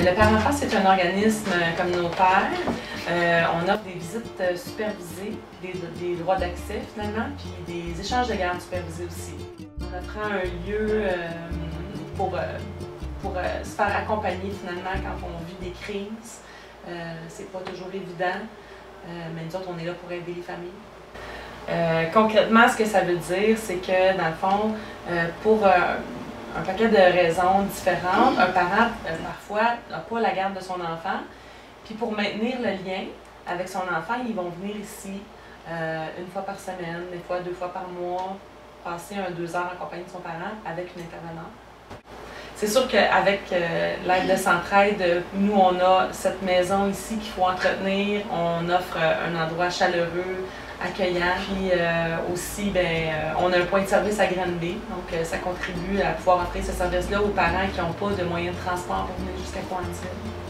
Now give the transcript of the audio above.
Le Père-Enfant, c'est un organisme communautaire. On offre des visites supervisées, des droits d'accès finalement, puis des échanges de garde supervisés aussi. On offre un lieu pour se faire accompagner finalement quand on vit des crises. C'est pas toujours évident, mais nous autres, on est là pour aider les familles. Concrètement, ce que ça veut dire, c'est que dans le fond, pour un paquet de raisons différentes, un parent, parfois, n'a pas la garde de son enfant. Puis pour maintenir le lien avec son enfant, ils vont venir ici une fois par semaine, des fois 2 fois par mois, passer 2 heures en compagnie de son parent avec une intervenante. C'est sûr qu'avec l'aide de Centraide, nous, on a cette maison ici qu'il faut entretenir. On offre un endroit chaleureux, accueillant. Puis aussi, on a un point de service à Granby. Donc, ça contribue à pouvoir offrir ce service-là aux parents qui n'ont pas de moyens de transport pour venir jusqu'à Coansville.